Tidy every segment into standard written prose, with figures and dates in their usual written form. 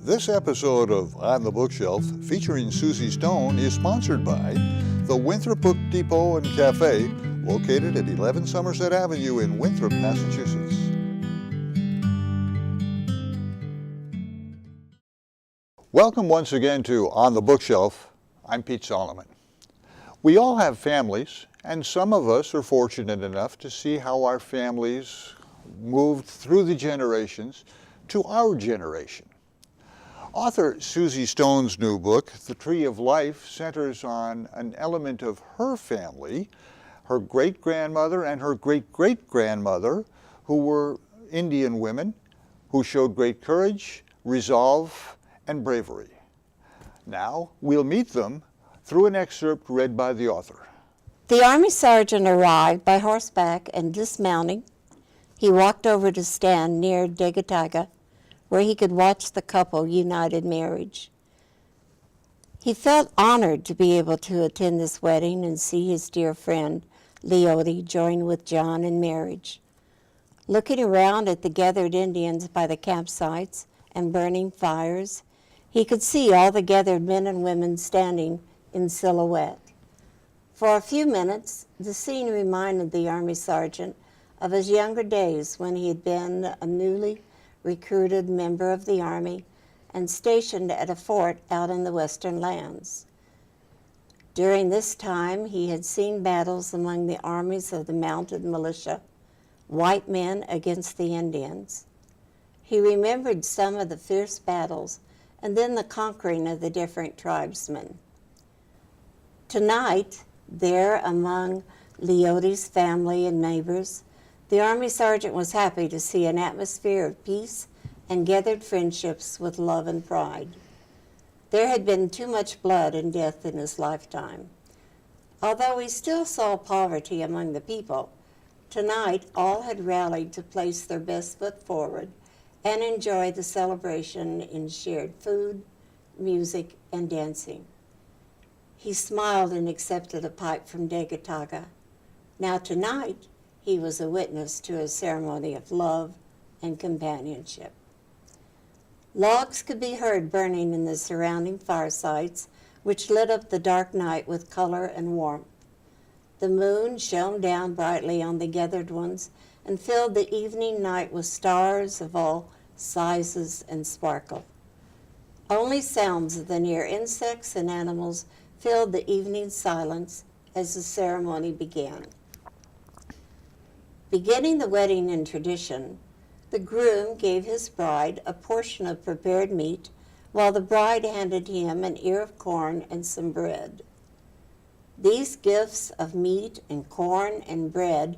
This episode of On the Bookshelf, featuring Susie Stone, is sponsored by the Winthrop Book Depot and Cafe, located at 11 Somerset Avenue in Winthrop, Massachusetts. Welcome once again to On the Bookshelf. I'm Pete Solomon. We all have families, and some of us are fortunate enough to see how our families moved through the generations to our generation. Author Susie Stone's new book, The Tree of Life, centers on an element of her family, her great-grandmother and her great-great-grandmother, who were Indian women who showed great courage, resolve, and bravery. Now we'll meet them through an excerpt read by the author. The Army sergeant arrived by horseback, and dismounting, he walked over to stand near Degataga, where he could watch the couple united marriage. He felt honored to be able to attend this wedding and see his dear friend, Leotie, join with John in marriage. Looking around at the gathered Indians by the campsites and burning fires, he could see all the gathered men and women standing in silhouette. For a few minutes, the scene reminded the Army sergeant of his younger days when he had been a newly recruited member of the Army and stationed at a fort out in the western lands. During this time, he had seen battles among the armies of the mounted militia, white men against the Indians. He remembered some of the fierce battles and then the conquering of the different tribesmen. Tonight, there among Leotie's family and neighbors, the Army sergeant was happy to see an atmosphere of peace and gathered friendships with love and pride. There had been too much blood and death in his lifetime. Although he still saw poverty among the people, tonight all had rallied to place their best foot forward and enjoy the celebration in shared food, music, and dancing. He smiled and accepted a pipe from Degataga. Now tonight, he was a witness to a ceremony of love and companionship. Logs could be heard burning in the surrounding firesides, which lit up the dark night with color and warmth. The moon shone down brightly on the gathered ones and filled the evening night with stars of all sizes and sparkle. Only sounds of the near insects and animals filled the evening silence as the ceremony began. Beginning the wedding in tradition, the groom gave his bride a portion of prepared meat, while the bride handed him an ear of corn and some bread. These gifts of meat and corn and bread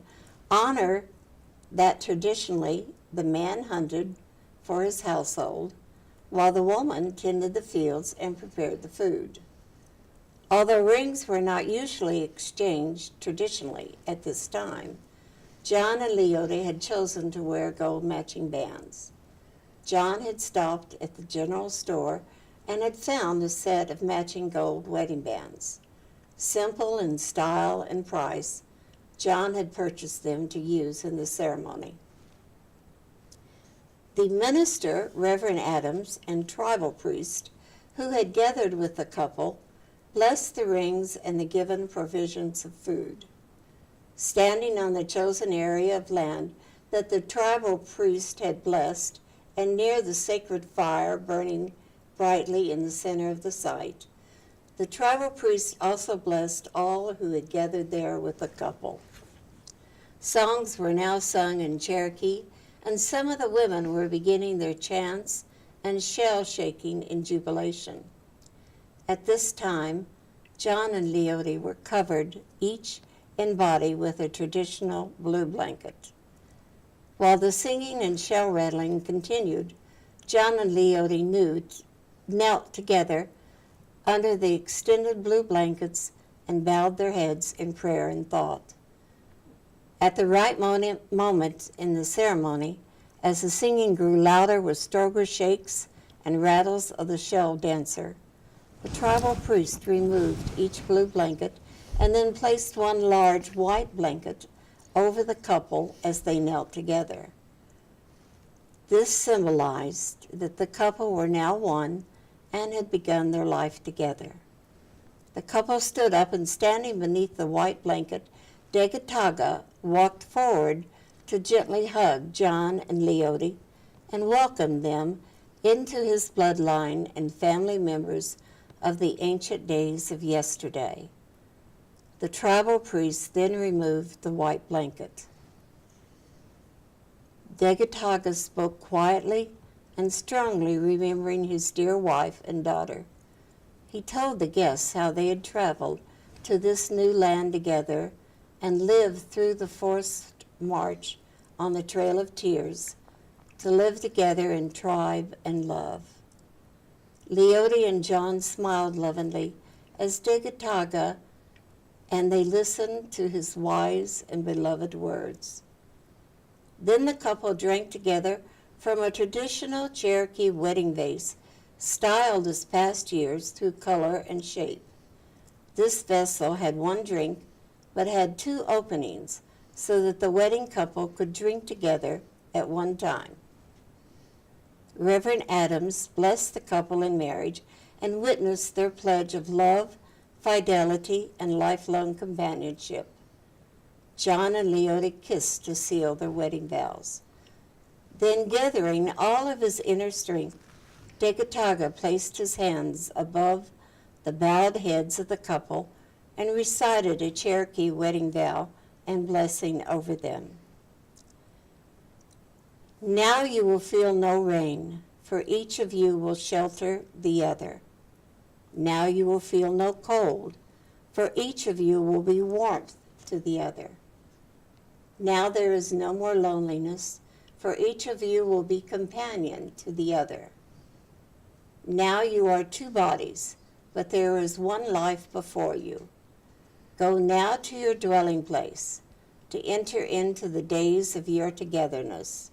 honor that traditionally the man hunted for his household, while the woman tended the fields and prepared the food. Although rings were not usually exchanged traditionally at this time, John and Leotie had chosen to wear gold matching bands. John had stopped at the general store and had found a set of matching gold wedding bands. Simple in style and price, John had purchased them to use in the ceremony. The minister, Reverend Adams, and tribal priest, who had gathered with the couple, blessed the rings and the given provisions of food. Standing on the chosen area of land that the tribal priest had blessed, and near the sacred fire burning brightly in the center of the site, the tribal priest also blessed all who had gathered there with the couple. Songs were now sung in Cherokee, and some of the women were beginning their chants and shell shaking in jubilation. At this time, John and Leotie were covered, each in body, with a traditional blue blanket. While the singing and shell rattling continued, John and Leotie knelt together under the extended blue blankets and bowed their heads in prayer and thought. At the right moment in the ceremony, as the singing grew louder with stronger shakes and rattles of the shell dancer, the tribal priest removed each blue blanket and then placed one large white blanket over the couple as they knelt together. This symbolized that the couple were now one and had begun their life together. The couple stood up, and standing beneath the white blanket, Degataga walked forward to gently hug John and Leotie and welcomed them into his bloodline and family members of the ancient days of yesterday. The tribal priest then removed the white blanket. Degataga spoke quietly and strongly, remembering his dear wife and daughter. He told the guests how they had traveled to this new land together and lived through the forced march on the Trail of Tears to live together in tribe and love. Leotie and John smiled lovingly as Degataga, and they listened to his wise and beloved words. Then the couple drank together from a traditional Cherokee wedding vase, styled as past years through color and shape. This vessel had one drink, but had two openings so that the wedding couple could drink together at one time. Reverend Adams blessed the couple in marriage and witnessed their pledge of love, fidelity, and lifelong companionship. John and Leotie kissed to seal their wedding vows. Then, gathering all of his inner strength, Degataga placed his hands above the bowed heads of the couple and recited a Cherokee wedding vow and blessing over them. Now you will feel no rain, for each of you will shelter the other. Now you will feel no cold, for each of you will be warmth to the other. Now there is no more loneliness, for each of you will be companion to the other. Now you are two bodies, but there is one life before you. Go now to your dwelling place, to enter into the days of your togetherness,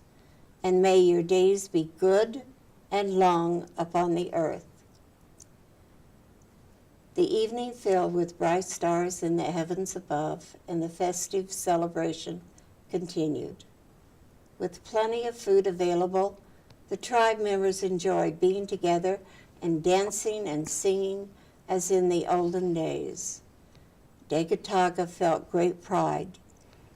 and may your days be good and long upon the earth. The evening filled with bright stars in the heavens above, and the festive celebration continued. With plenty of food available, the tribe members enjoyed being together and dancing and singing as in the olden days. Degataga felt great pride.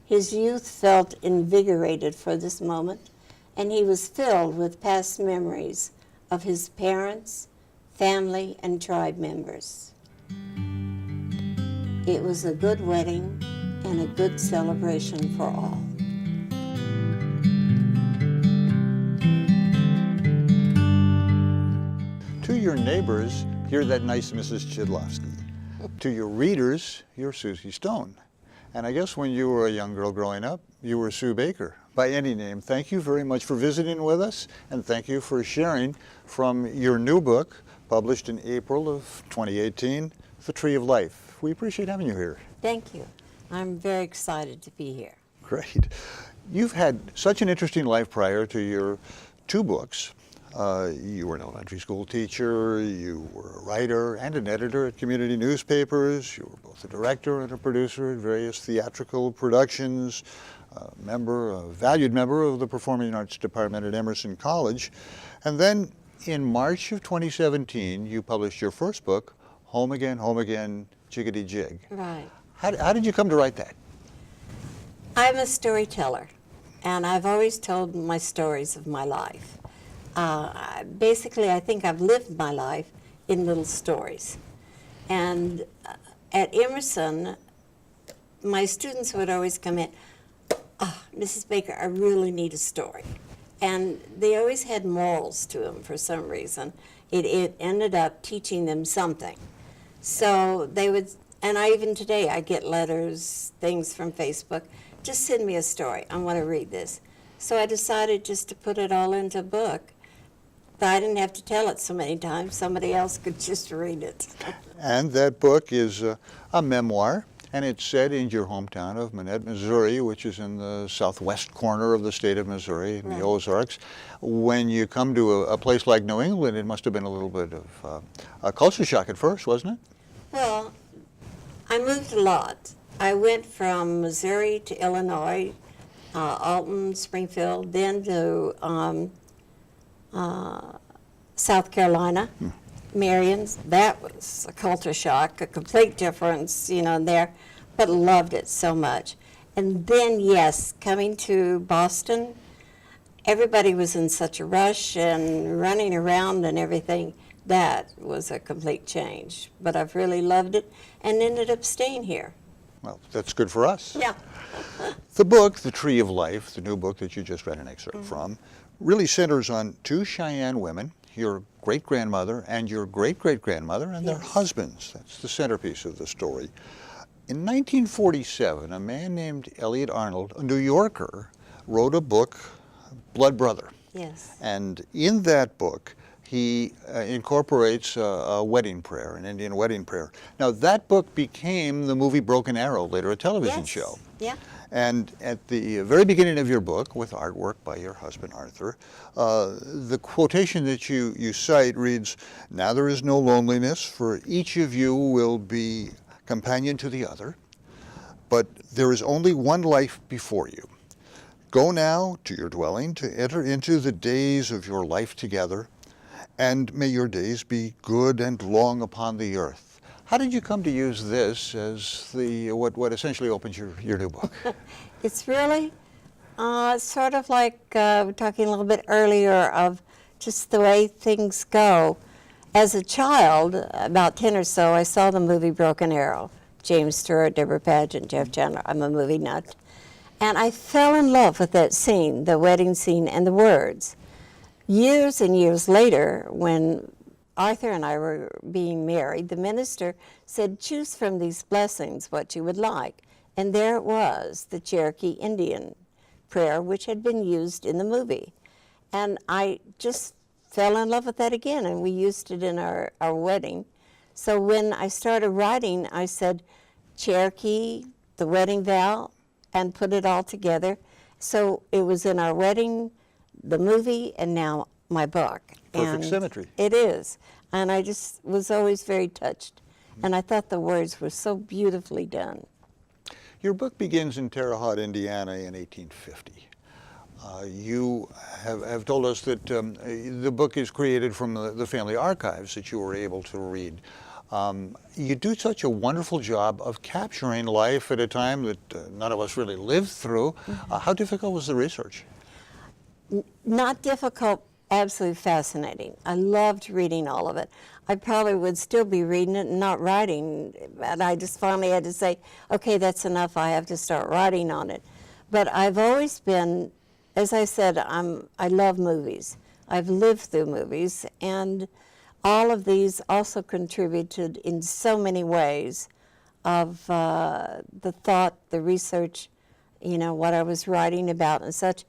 His youth felt invigorated for this moment, and he was filled with past memories of his parents, family, and tribe members. It was a good wedding and a good celebration for all. To your neighbors, you're that nice Mrs. Chidlovski. To your readers, you're Susie Stone. And I guess when you were a young girl growing up, you were Sue Baker. By any name, thank you very much for visiting with us, and thank you for sharing from your new book, published in April of 2018, The Tree of Life. We appreciate having you here. Thank you. I'm very excited to be here. Great. You've had such an interesting life prior to your two books. You were an elementary school teacher, you were a writer and an editor at community newspapers, you were both a director and a producer at various theatrical productions, a valued member of the Performing Arts Department at Emerson College. And then in March of 2017, you published your first book, Home Again, Jiggity Jig. Right. How did you come to write that? I'm a storyteller, and I've always told my stories of my life. Basically, I think I've lived my life in little stories. And at Emerson, my students would always come in, Mrs. Baker, I really need a story. And they always had morals to them for some reason. It ended up teaching them something. So they would, and even today I get letters, things from Facebook, just send me a story, I want to read this. So I decided just to put it all into a book. But I didn't have to tell it so many times, somebody else could just read it. And that book is a memoir, and it's set in your hometown of Manette, Missouri, which is in the southwest corner of the state of Missouri, in the Ozarks. When you come to a place like New England, it must have been a little bit of a culture shock at first, wasn't it? Well, I moved a lot. I went from Missouri to Illinois, Alton, Springfield, then to South Carolina, Marion's. That was a culture shock, a complete difference, there, but loved it so much. And then, yes, coming to Boston, everybody was in such a rush and running around and everything. That was a complete change. But I've really loved it and ended up staying here. Well, that's good for us. Yeah. The book, The Tree of Life, the new book that you just read an excerpt from, really centers on two Cheyenne women, your great-grandmother and your great-great-grandmother and their husbands. That's the centerpiece of the story. In 1947, a man named Elliot Arnold, a New Yorker, wrote a book, Blood Brother. Yes. And in that book, he incorporates a wedding prayer, an Indian wedding prayer. Now, that book became the movie Broken Arrow, later a television show. Yeah. And at the very beginning of your book, with artwork by your husband, Arthur, the quotation that you cite reads, "Now there is no loneliness, for each of you will be companion to the other, but there is only one life before you. Go now to your dwelling to enter into the days of your life together, and may your days be good and long upon the earth." How did you come to use this as the what essentially opens your new book? It's really sort of like we were talking a little bit earlier of just the way things go. As a child, about 10 or so, I saw the movie Broken Arrow. James Stewart, Deborah Paget, Jeff Chandler. I'm a movie nut. And I fell in love with that scene, the wedding scene, and the words. Years and years later, when Arthur and I were being married, the minister said, "Choose from these blessings what you would like." And there it was, the Cherokee Indian prayer, which had been used in the movie. And I just fell in love with that again, and we used it in our wedding. So when I started writing, I said, Cherokee, the wedding vow, and put it all together. So it was in our wedding, the movie, and now my book. Perfect symmetry. It is. And I just was always very touched. And I thought the words were so beautifully done. Your book begins in Terre Haute, Indiana in 1850. You have told us that the book is created from the family archives that you were able to read. You do such a wonderful job of capturing life at a time that none of us really lived through. How difficult was the research? Not difficult, absolutely fascinating. I loved reading all of it. I probably would still be reading it and not writing, and I just finally had to say, okay, that's enough, I have to start writing on it. But I've always been, as I said, I love movies. I've lived through movies, and all of these also contributed in so many ways of the thought, the research, what I was writing about and such.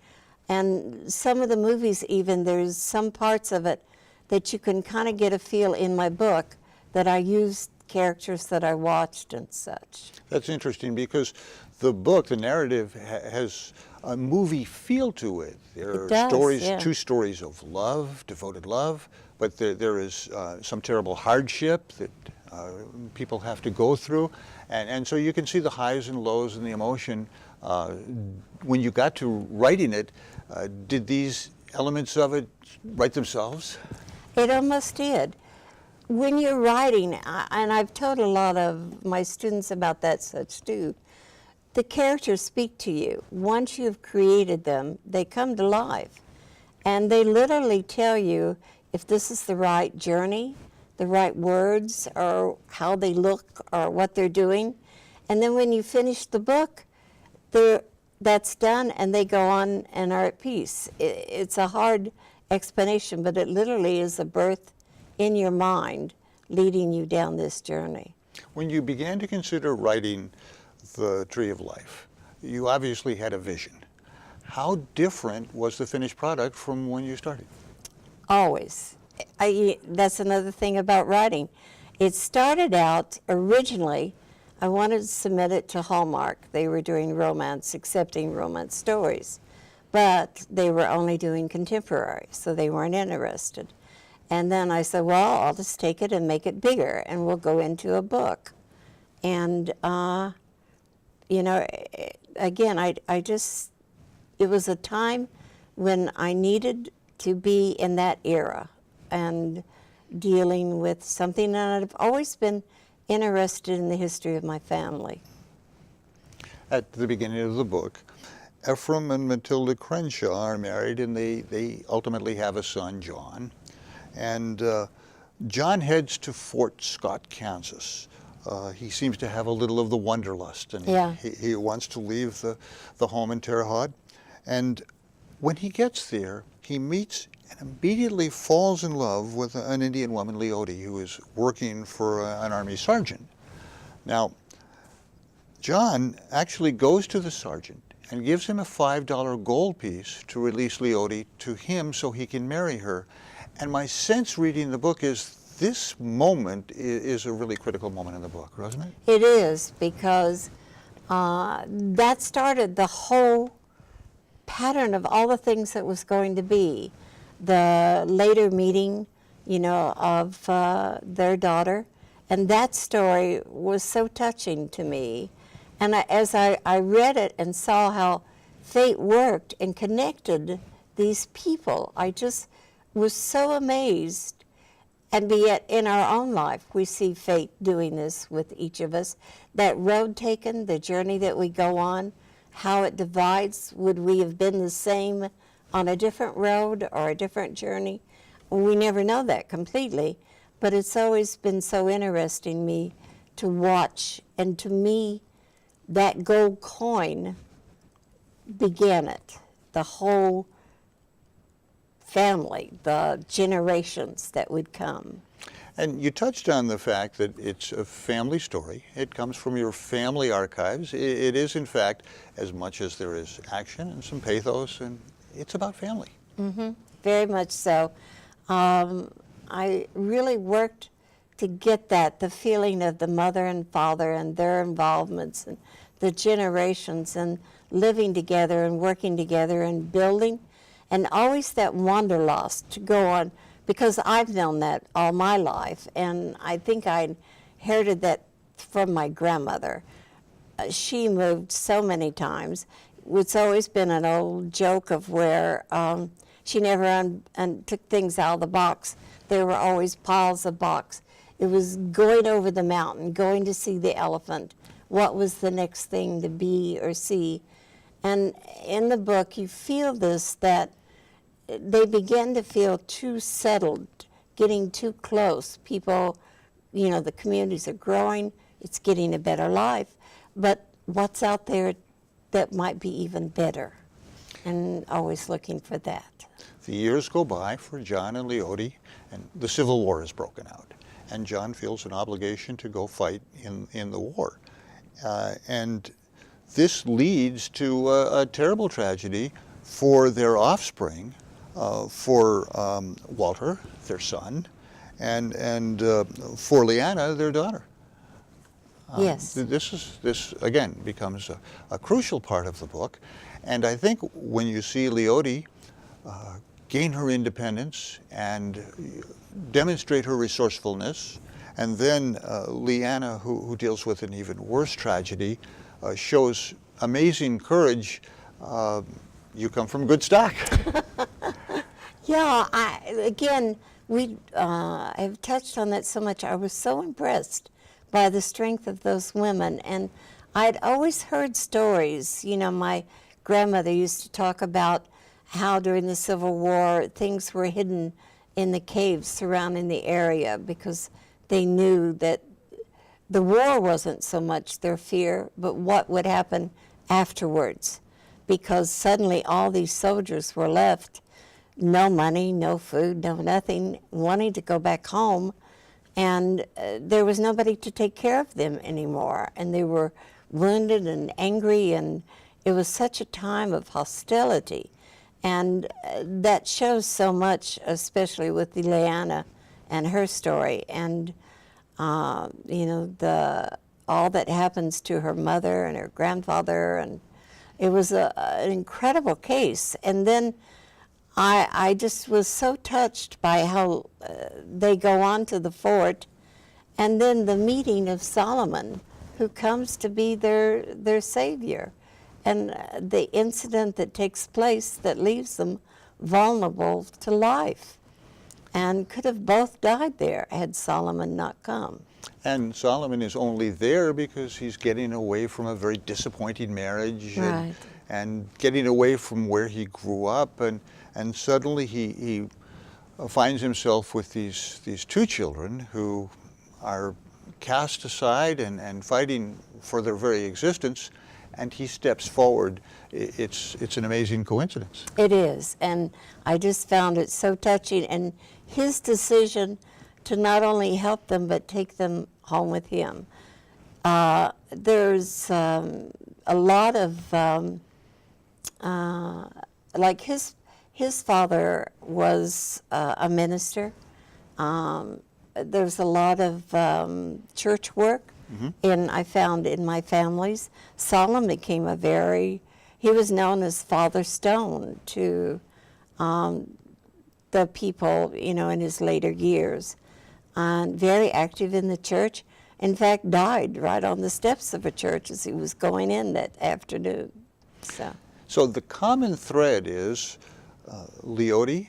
And some of the movies even, there's some parts of it that you can kind of get a feel in my book that I used characters that I watched and such. That's interesting because the book, the narrative, has a movie feel to it. There are stories, two stories of love, devoted love, but there is some terrible hardship that people have to go through. And so you can see the highs and lows and the emotion. When you got to writing it, did these elements of it write themselves? It almost did. When you're writing, and I've told a lot of my students about that such too, the characters speak to you. Once you've created them, they come to life. And they literally tell you if this is the right journey, the right words, or how they look, or what they're doing. And then when you finish the book, that's done, and they go on and are at peace. It's a hard explanation, but it literally is a birth in your mind leading you down this journey. When you began to consider writing The Tree of Life, you obviously had a vision. How different was the finished product from when you started? Always. That's another thing about writing. It started out originally, I wanted to submit it to Hallmark. They were doing romance, accepting romance stories, but they were only doing contemporary, so they weren't interested. And then I said, well, I'll just take it and make it bigger, and we'll go into a book. And, again, it was a time when I needed to be in that era and dealing with something that I've always been interested in the history of my family. At the beginning of the book, Ephraim and Matilda Crenshaw are married, and they ultimately have a son, John. And John heads to Fort Scott, Kansas. He seems to have a little of the wanderlust, and Yeah. he wants to leave the home in Terre Haute. And when he gets there, he meets and immediately falls in love with an Indian woman, Leotie, who is working for an army sergeant. Now, John actually goes to the sergeant and gives him a $5 gold piece to release Leotie to him so he can marry her. And my sense reading the book is this moment is a really critical moment in the book, wasn't it? It is, because that started the whole pattern of all the things that was going to be. The later meeting, of their daughter. And that story was so touching to me. And as I read it and saw how fate worked and connected these people, I just was so amazed. And yet in our own life, we see fate doing this with each of us. That road taken, the journey that we go on, how it divides. Would we have been the same on a different road or a different journey? We never know that completely, but it's always been so interesting me to watch. And to me, that gold coin began it, the whole family, the generations that would come. And you touched on the fact that it's a family story. It comes from your family archives. It is, in fact, as much as there is action and some pathos, and it's about family. Mm-hmm. Very much so. I really worked to get the feeling of the mother and father and their involvements and the generations and living together and working together and building, and always that wanderlust to go on, because I've known that all my life, and I think I inherited that from my grandmother. She moved so many times. It's always been an old joke of where she never took things out of the box. There were always piles of box. It was going over the mountain, going to see the elephant. What was the next thing to be or see? And in the book, you feel this, that they begin to feel too settled, getting too close. People, the communities are growing, it's getting a better life, but what's out there that might be even better? And always looking for that. The years go by for John and Leotie, and the Civil War has broken out. And John feels an obligation to go fight in the war. And this leads to a terrible tragedy for their offspring, for Walter, their son, and for Leanna, their daughter. Yes. This again becomes a crucial part of the book, and I think when you see Leotie gain her independence and demonstrate her resourcefulness, and then Leanna, who deals with an even worse tragedy, shows amazing courage. You come from good stock. Yeah, I've touched on that so much. I was so impressed by the strength of those women, and I'd always heard stories. My grandmother used to talk about how during the Civil War things were hidden in the caves surrounding the area, because they knew that the war wasn't so much their fear, but what would happen afterwards, because suddenly all these soldiers were left, no money, no food, no nothing, wanting to go back home, and there was nobody to take care of them anymore, and they were wounded and angry, and it was such a time of hostility. And that shows so much, especially with Leanna and her story, and all that happens to her mother and her grandfather, and it was an incredible case. And then I just was so touched by how they go on to the fort, and then the meeting of Solomon, who comes to be their savior, and the incident that takes place that leaves them vulnerable to life and could have both died there had Solomon not come. And Solomon is only there because he's getting away from a very disappointing marriage, Right. and getting away from where he grew up, and suddenly he finds himself with these two children who are cast aside and fighting for their very existence, and he steps forward. It's an amazing coincidence. It is, and I just found it so touching, and his decision to not only help them but take them home with him. There's a lot of like his father was a minister. There's a lot of church work I found in my families. Solomon became he was known as Father Stone to the people, in his later years. And very active in the church. In fact, died right on the steps of a church as he was going in that afternoon. So the common thread is Leody,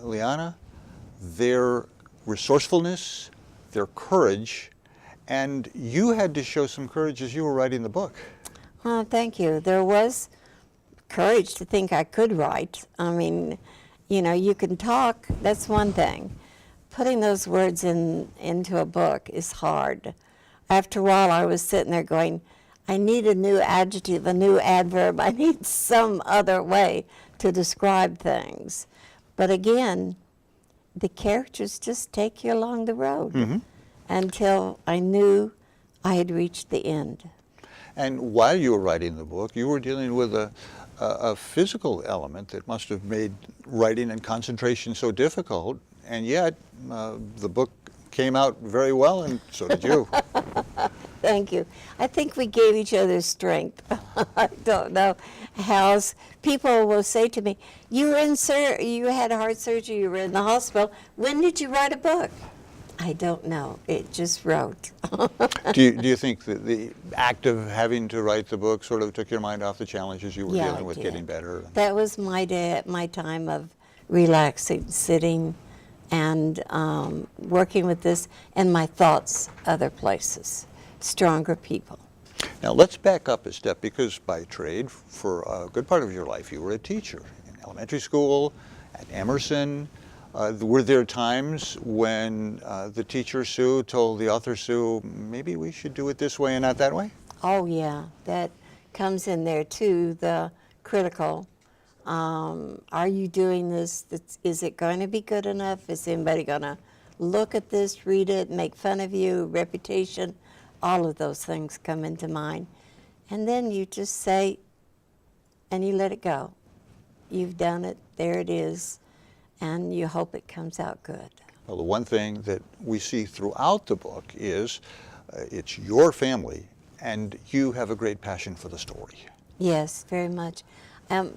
Liana, their resourcefulness, their courage, and you had to show some courage as you were writing the book. Oh, thank you. There was courage to think I could write. I mean, you can talk, that's one thing. Putting those words into a book is hard. After a while, I was sitting there going, I need a new adjective, a new adverb. I need some other way to describe things. But again, the characters just take you along the road until I knew I had reached the end. And while you were writing the book, you were dealing with a physical element that must have made writing and concentration so difficult, and yet the book came out very well, and so did you. Thank you. I think we gave each other strength. I don't know how. People will say to me, you had heart surgery, you were in the hospital. When did you write a book? I don't know. It just wrote. Do you think that the act of having to write the book sort of took your mind off the challenges you were dealing with, getting better? That was my time of relaxing, sitting, and working with this, and my thoughts other places, stronger people. Now let's back up a step, because by trade, for a good part of your life, you were a teacher in elementary school, at Emerson. Were there times when the teacher Sue told the author Sue, maybe we should do it this way and not that way? Oh yeah, that comes in there too, the critical. Are you doing this? Is it going to be good enough? Is anybody going to look at this, read it, make fun of you, reputation? All of those things come into mind. And then you just say, and you let it go. You've done it, there it is, and you hope it comes out good. Well, the one thing that we see throughout the book is it's your family, and you have a great passion for the story. Yes, very much.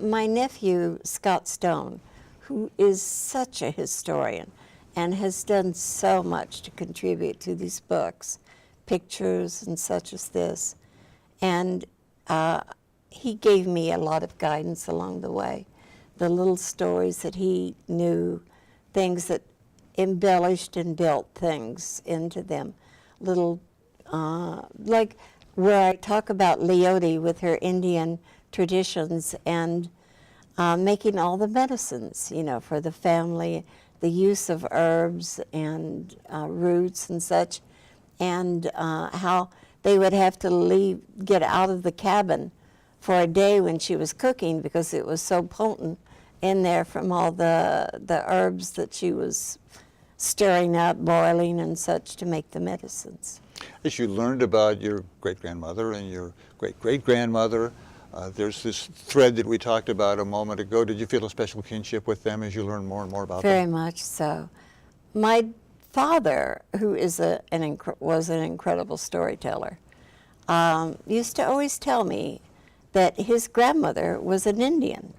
My nephew, Scott Stone, who is such a historian and has done so much to contribute to these books, pictures and such as this, and he gave me a lot of guidance along the way. The little stories that he knew, things that embellished and built things into them. Little, like where I talk about Leody with her Indian traditions and making all the medicines, for the family, the use of herbs and roots and such, and how they would have to get out of the cabin for a day when she was cooking because it was so potent in there from all the herbs that she was stirring up, boiling and such to make the medicines. As you learned about your great-grandmother and your great-great-grandmother, there's this thread that we talked about a moment ago. Did you feel a special kinship with them as you learned more and more about them? Very much so. My father, who was an incredible storyteller, used to always tell me that his grandmother was an Indian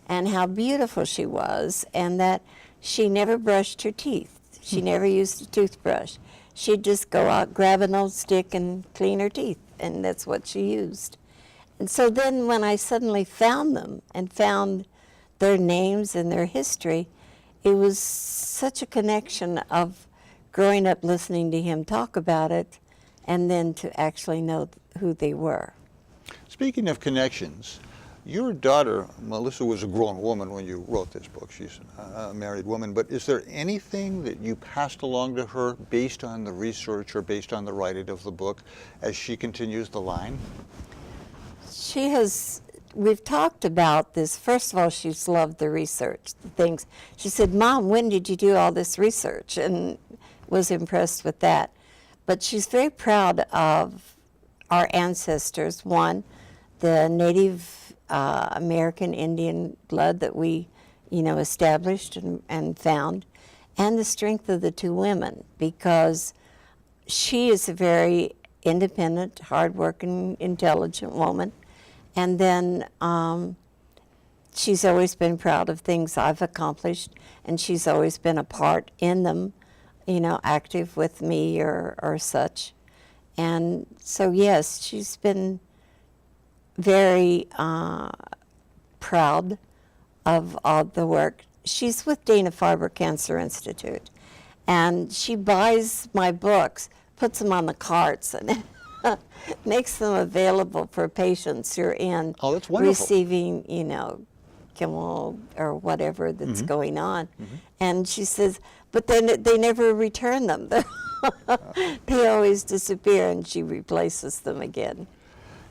and how beautiful she was, and that she never brushed her teeth. She never used a toothbrush. She'd just go out, grab an old stick and clean her teeth, and that's what she used. And so then when I suddenly found them and found their names and their history, it was such a connection of growing up listening to him talk about it and then to actually know who they were. Speaking of connections, your daughter, Melissa, was a grown woman when you wrote this book. She's a married woman. But is there anything that you passed along to her based on the research or based on the writing of the book as she continues the line? We've talked about this. First of all, she's loved the research, the things. She said, Mom, when did you do all this research? And was impressed with that. But she's very proud of our ancestors. One, the Native American Indian blood that we, established and found, and the strength of the two women, because she is a very independent, hardworking, intelligent woman. And then she's always been proud of things I've accomplished, and she's always been a part in them, active with me or such. And so, yes, she's been very proud of all the work. She's with Dana-Farber Cancer Institute, and she buys my books, puts them on the carts, and makes them available for patients who are in that's wonderful. Receiving, chemo or whatever that's going on. And she says, but then they never return them. They always disappear, and she replaces them again.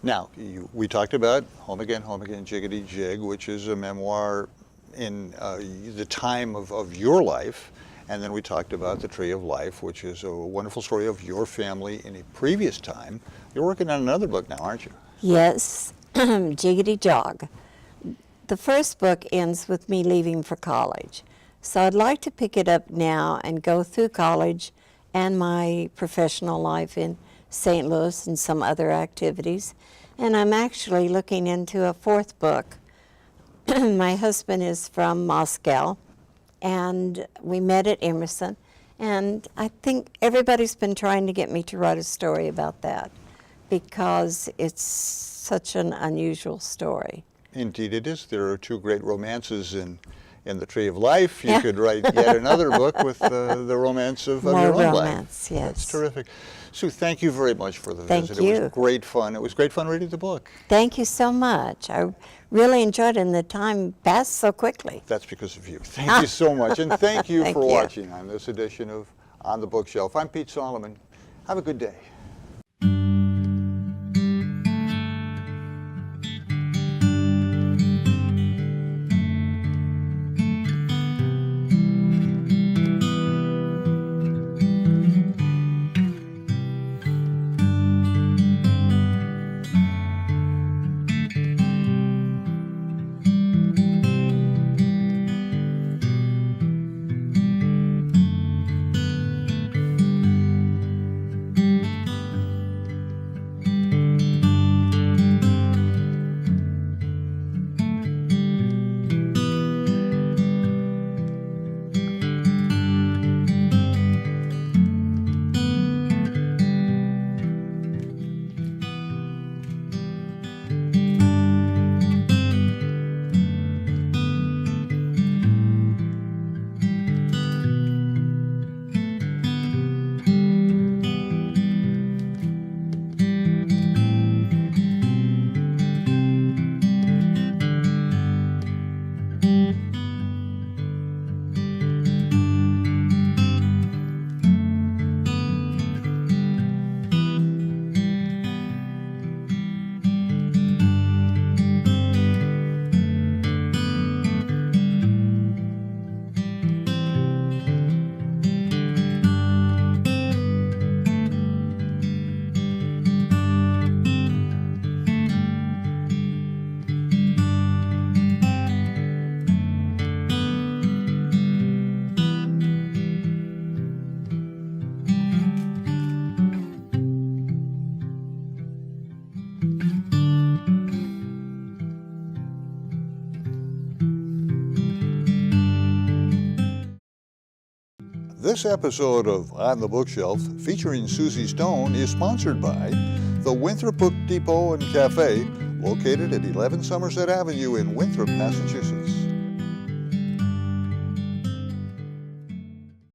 Now, we talked about Home Again, Jiggity Jig, which is a memoir in the time of your life. And then we talked about The Tree of Life, which is a wonderful story of your family in a previous time. You're working on another book now, aren't you? Yes, Jiggity Jog. The first book ends with me leaving for college. So I'd like to pick it up now and go through college and my professional life in St. Louis and some other activities. And I'm actually looking into a fourth book. My husband is from Moscow, and we met at Emerson. And I think everybody's been trying to get me to write a story about that because it's such an unusual story. Indeed it is. There are two great romances in The Tree of Life. You could write yet another book with the romance of your own romance, life. Yes. That's terrific. Sue, thank you very much for the Thank visit. you. It was great fun. It was great fun reading the book. Thank you so much. I really enjoyed it, and the time passed so quickly. That's because of you. Thank you so much. And thank you Thank for you. watching on this edition of On the Bookshelf. I'm Pete Solomon. Have a good day. This episode of On the Bookshelf, featuring Susie Stone, is sponsored by the Winthrop Book Depot and Cafe, located at 11 Somerset Avenue in Winthrop, Massachusetts.